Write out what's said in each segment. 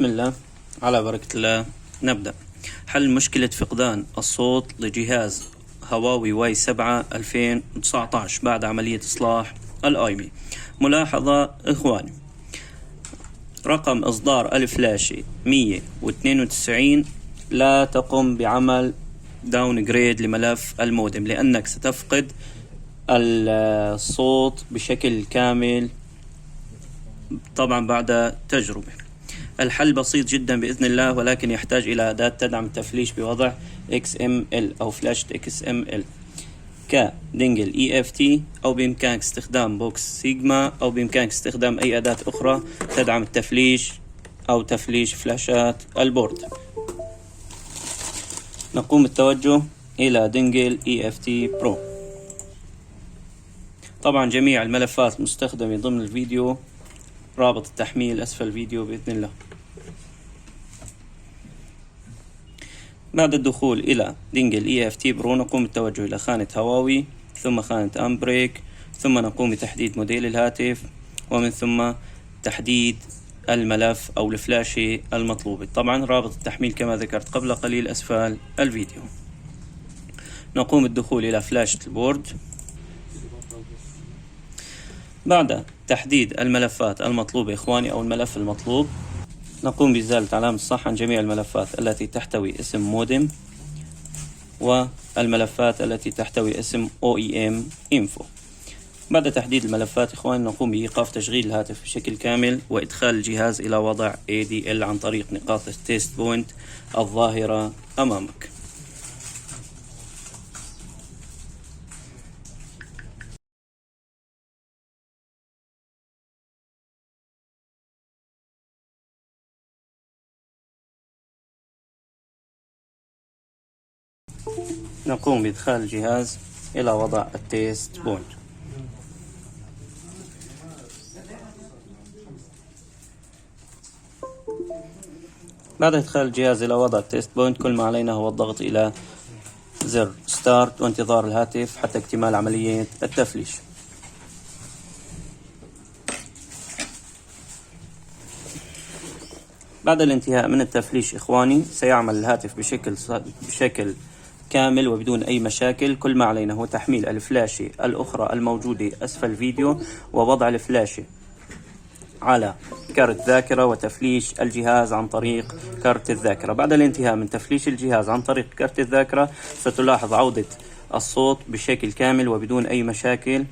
بسم الله على بركة الله. نبدأ حل مشكلة فقدان الصوت لجهاز هواوي واي 7 2019 بعد عملية إصلاح الآيبي. ملاحظة إخواني، رقم إصدار الفلاشي 192 لا تقم بعمل داون جريد لملف المودم، لأنك ستفقد الصوت بشكل كامل طبعا بعد تجربة. الحل بسيط جدا بإذن الله، ولكن يحتاج إلى أداة تدعم التفليش بوضع XML أو فلاشة XML كدنجل EFT، أو بإمكانك استخدام بوكس سيجما، أو بإمكانك استخدام أي أداة أخرى تدعم التفليش أو تفليش فلاشات البورد. نقوم بالتوجه إلى دنجل EFT Pro. طبعا جميع الملفات المستخدمة ضمن الفيديو رابط التحميل أسفل الفيديو بإذن الله. بعد الدخول إلى دنجل EFT Pro نقوم بالتوجه إلى خانة هواوي، ثم خانة أمبريك، ثم نقوم بتحديد موديل الهاتف، ومن ثم تحديد الملف أو الفلاشة المطلوبة. طبعا رابط التحميل كما ذكرت قبل قليل أسفل الفيديو. نقوم بالدخول إلى فلاشة البورد. بعد تحديد الملفات المطلوبة إخواني أو الملف المطلوب، نقوم بإزالة علامة الصح عن جميع الملفات التي تحتوي اسم مودم والملفات التي تحتوي اسم OEM Info. بعد تحديد الملفات إخواني نقوم بإيقاف تشغيل الهاتف بشكل كامل وإدخال الجهاز إلى وضع ADL عن طريق نقاط التيست بوينت الظاهرة أمامك. نقوم بإدخال الجهاز إلى وضع التيست بوينت. بعد إدخال الجهاز إلى وضع التيست بوينت كل ما علينا هو الضغط إلى زر ستارت وانتظار الهاتف حتى اكتمال عملية التفليش. بعد الانتهاء من التفليش إخواني سيعمل الهاتف بشكل كامل وبدون أي مشاكل. كل ما علينا هو تحميل الفلاشة الأخرى الموجودة أسفل الفيديو ووضع الفلاشة على كارت ذاكرة وتفليش الجهاز عن طريق كارت الذاكرة. بعد الانتهاء من تفليش الجهاز عن طريق كارت الذاكرة ستلاحظ عودة الصوت بشكل كامل وبدون أي مشاكل.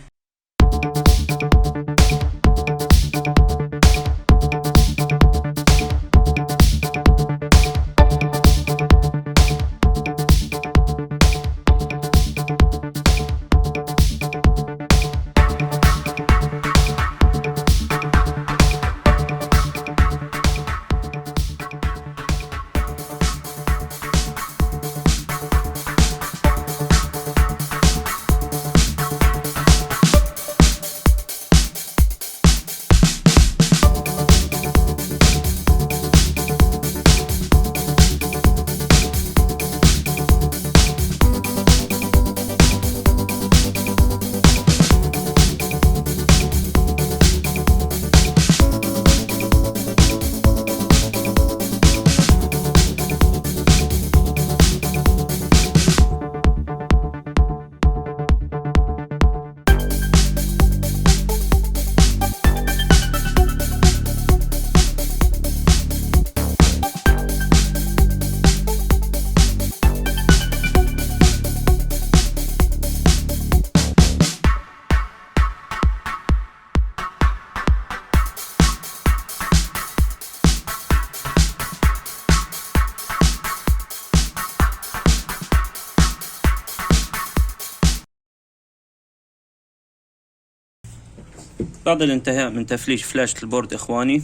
بعد الانتهاء من تفليش فلاشة البورد إخواني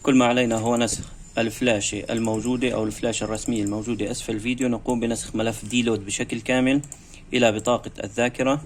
كل ما علينا هو نسخ الفلاشة الموجودة أو الفلاشة الرسمية الموجودة أسفل الفيديو. نقوم بنسخ ملف ديلود بشكل كامل إلى بطاقة الذاكرة.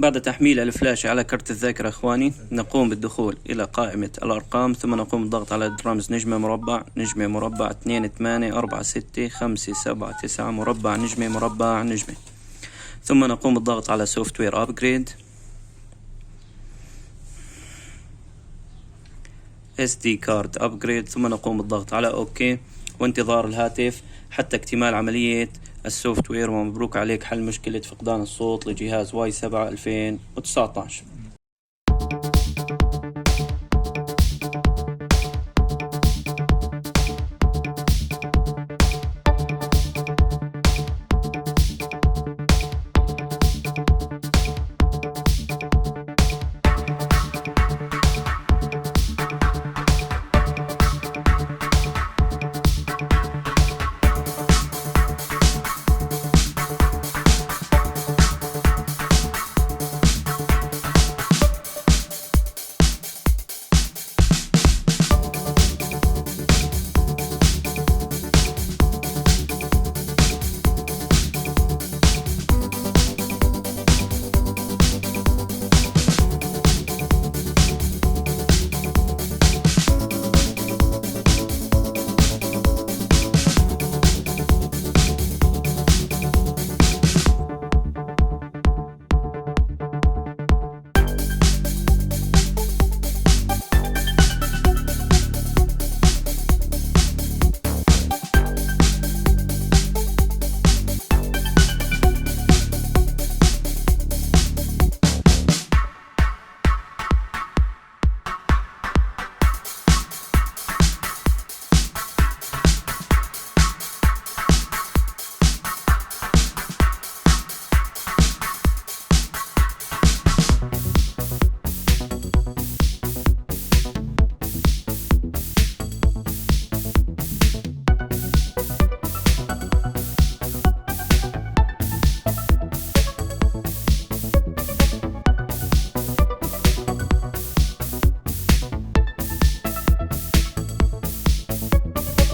بعد تحميل الفلاشة على كرت الذاكرة إخواني، نقوم بالدخول إلى قائمة الأرقام، ثم نقوم بالضغط على درامز نجمة مربع نجمة مربع 2 8 4 6 5 7 9 مربع نجمة مربع نجمة، ثم نقوم بالضغط على سوفت وير أبجريد SD كارد أبجريد، ثم نقوم بالضغط على أوكي وانتظار الهاتف حتى اكتمال عملية السوفت وير. ومبروك عليك حل مشكلة فقدان الصوت لجهاز واي 7 2019.